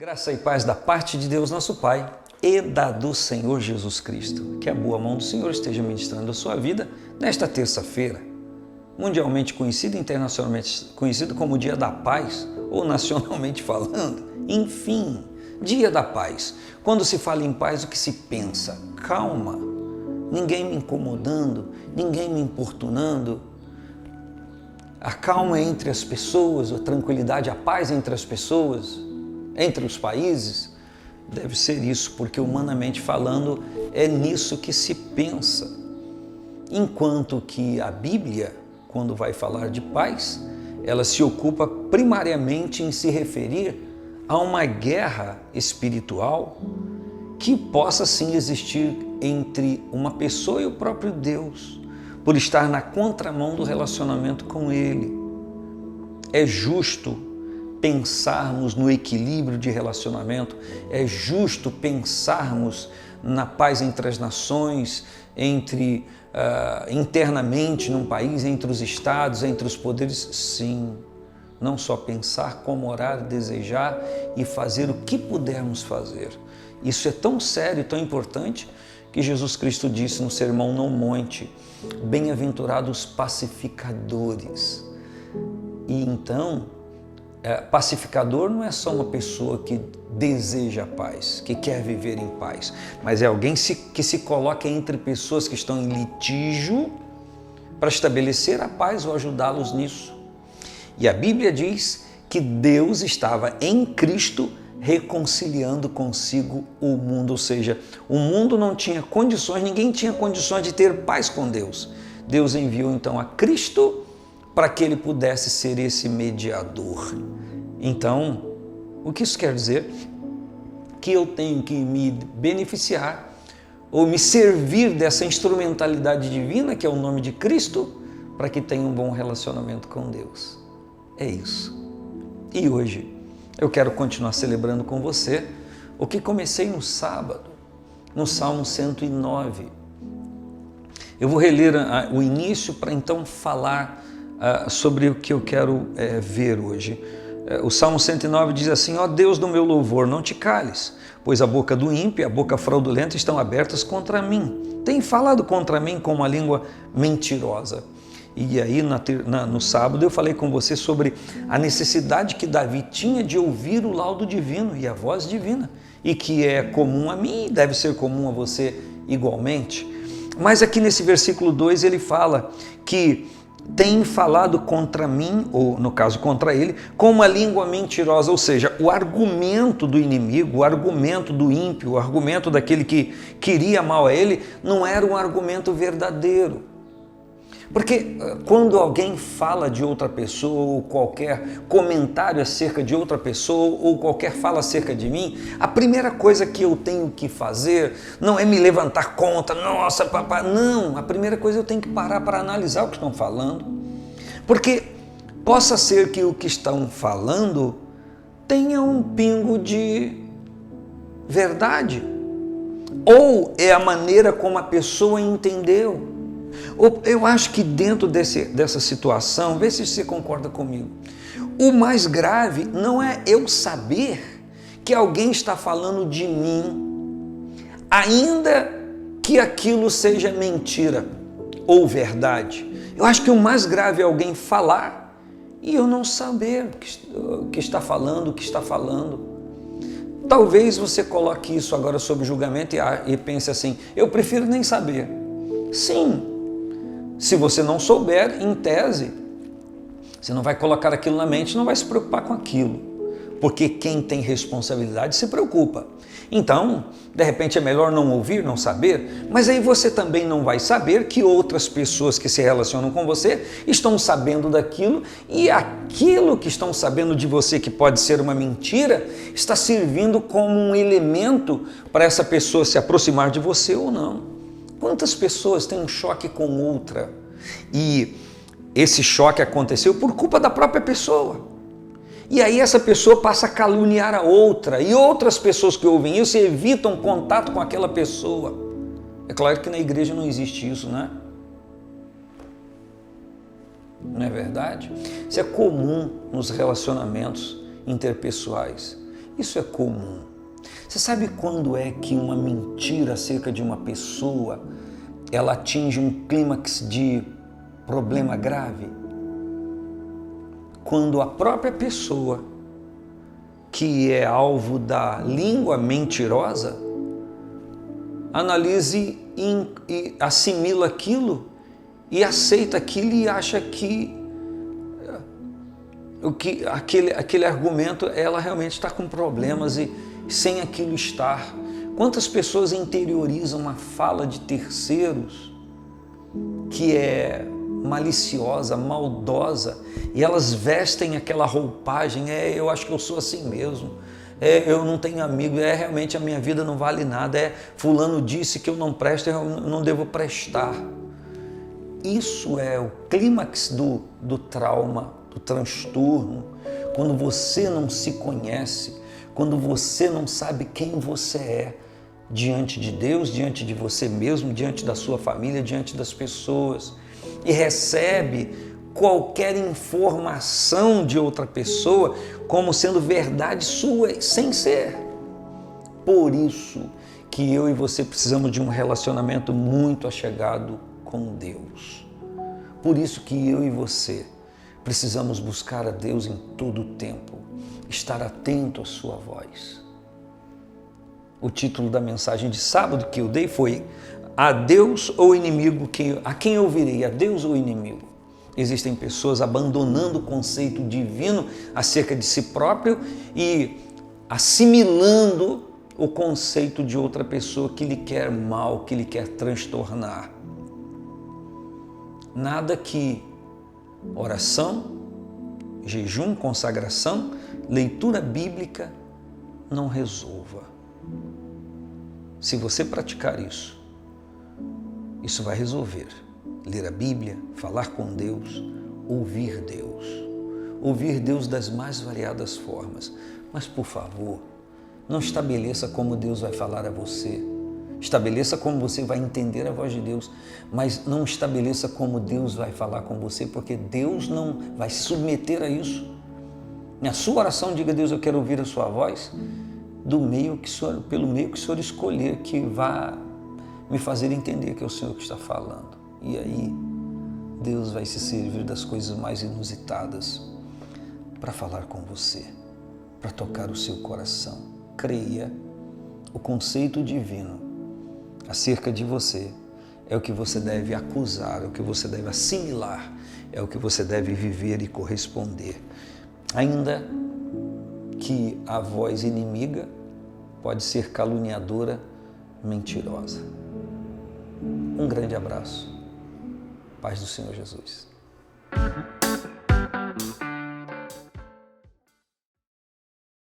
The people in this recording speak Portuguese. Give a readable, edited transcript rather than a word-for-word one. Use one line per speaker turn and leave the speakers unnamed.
Graça e paz da parte de Deus, nosso Pai, e da do Senhor Jesus Cristo. Que a boa mão do Senhor esteja ministrando a sua vida nesta terça-feira, mundialmente conhecido, internacionalmente conhecido como Dia da Paz, ou nacionalmente falando, enfim, Dia da Paz. Quando se fala em paz, o que se pensa? Calma, ninguém me incomodando, ninguém me importunando. A calma entre as pessoas, a tranquilidade, a paz entre as pessoas, entre os países, deve ser isso, porque humanamente falando é nisso que se pensa. Enquanto que a Bíblia, quando vai falar de paz, ela se ocupa primariamente em se referir a uma guerra espiritual que possa sim existir entre uma pessoa e o próprio Deus, por estar na contramão do relacionamento com Ele. É justo pensarmos no equilíbrio de relacionamento, é justo pensarmos na paz entre as nações, internamente num país, entre os estados, entre os poderes, sim. Não só pensar, como orar, desejar e fazer o que pudermos fazer. Isso é tão sério, tão importante, que Jesus Cristo disse no Sermão no Monte: bem-aventurados os pacificadores. E então, pacificador não é só uma pessoa que deseja paz, que quer viver em paz, mas é alguém que se coloca entre pessoas que estão em litígio para estabelecer a paz ou ajudá-los nisso. E a Bíblia diz que Deus estava em Cristo reconciliando consigo o mundo, ou seja, o mundo não tinha condições, ninguém tinha condições de ter paz com Deus. Deus enviou então a Cristo para que ele pudesse ser esse mediador. Então, o que isso quer dizer? Que eu tenho que me beneficiar ou me servir dessa instrumentalidade divina, que é o nome de Cristo, para que tenha um bom relacionamento com Deus. É isso. E hoje eu quero continuar celebrando com você o que comecei no sábado, no Salmo 109. Eu vou reler o início para então falar sobre o que eu quero ver hoje. O Salmo 109 diz assim: ó Deus do meu louvor, não te cales, pois a boca do ímpio e a boca fraudulenta estão abertas contra mim. Tem falado contra mim com uma língua mentirosa. E aí no sábado eu falei com você sobre a necessidade que Davi tinha de ouvir o laudo divino e a voz divina, e que é comum a mim e deve ser comum a você igualmente. Mas aqui nesse versículo 2 ele fala que tem falado contra mim, ou no caso contra ele, com uma língua mentirosa, ou seja, o argumento do inimigo, o argumento do ímpio, o argumento daquele que queria mal a ele, não era um argumento verdadeiro. Porque quando alguém fala de outra pessoa, ou qualquer comentário acerca de outra pessoa, ou qualquer fala acerca de mim, a primeira coisa que eu tenho que fazer não é me levantar contra, nossa, papai, não, a primeira coisa eu tenho que parar para analisar o que estão falando, porque possa ser que o que estão falando tenha um pingo de verdade, ou é a maneira como a pessoa entendeu. Eu acho que dentro dessa situação, vê se você concorda comigo, o mais grave não é eu saber que alguém está falando de mim, ainda que aquilo seja mentira ou verdade. Eu acho que o mais grave é alguém falar e eu não saber o que está falando, o que está falando. Talvez você coloque isso agora sob julgamento e pense assim: eu prefiro nem saber. Sim. Se você não souber, em tese, você não vai colocar aquilo na mente, não vai se preocupar com aquilo, porque quem tem responsabilidade se preocupa. Então, de repente é melhor não ouvir, não saber, mas aí você também não vai saber que outras pessoas que se relacionam com você estão sabendo daquilo, e aquilo que estão sabendo de você, que pode ser uma mentira, está servindo como um elemento para essa pessoa se aproximar de você ou não. Quantas pessoas têm um choque com outra e esse choque aconteceu por culpa da própria pessoa? E aí essa pessoa passa a caluniar a outra, e outras pessoas que ouvem isso evitam contato com aquela pessoa. É claro que na igreja não existe isso, né? Não é verdade? Isso é comum nos relacionamentos interpessoais. Isso é comum. Você sabe quando é que uma mentira acerca de uma pessoa ela atinge um clímax de problema grave? Quando a própria pessoa que é alvo da língua mentirosa analise e assimila aquilo e aceita aquilo e acha que aquele argumento ela realmente está com problemas e sem aquilo estar. Quantas pessoas interiorizam uma fala de terceiros que é maliciosa, maldosa, e elas vestem aquela roupagem, eu acho que eu sou assim mesmo, eu não tenho amigo, realmente a minha vida não vale nada, fulano disse que eu não presto, eu não devo prestar. Isso é o clímax do trauma, do transtorno, quando você não se conhece, quando você não sabe quem você é diante de Deus, diante de você mesmo, diante da sua família, diante das pessoas, e recebe qualquer informação de outra pessoa como sendo verdade sua, sem ser. Por isso que eu e você precisamos de um relacionamento muito achegado com Deus. Por isso que eu e você precisamos buscar a Deus em todo o tempo, estar atento à sua voz. O título da mensagem de sábado que eu dei foi a Deus ou inimigo, a quem eu ouvirei, a Deus ou inimigo? Existem pessoas abandonando o conceito divino acerca de si próprio e assimilando o conceito de outra pessoa que lhe quer mal, que lhe quer transtornar. Nada que oração, jejum, consagração, leitura bíblica não resolva. Se você praticar isso, isso vai resolver. Ler a Bíblia, falar com Deus, ouvir Deus. Ouvir Deus das mais variadas formas. Mas, por favor, não estabeleça como Deus vai falar a você. Estabeleça como você vai entender a voz de Deus, mas não estabeleça como Deus vai falar com você, porque Deus não vai se submeter a isso. Na sua oração, diga: Deus, eu quero ouvir a sua voz pelo meio que o Senhor escolher, que vá me fazer entender que é o Senhor que está falando. E aí, Deus vai se servir das coisas mais inusitadas para falar com você, para tocar o seu coração. Creia, o conceito divino acerca de você é o que você deve acusar, é o que você deve assimilar, é o que você deve viver e corresponder. Ainda que a voz inimiga pode ser caluniadora, mentirosa. Um grande abraço. Paz do Senhor Jesus.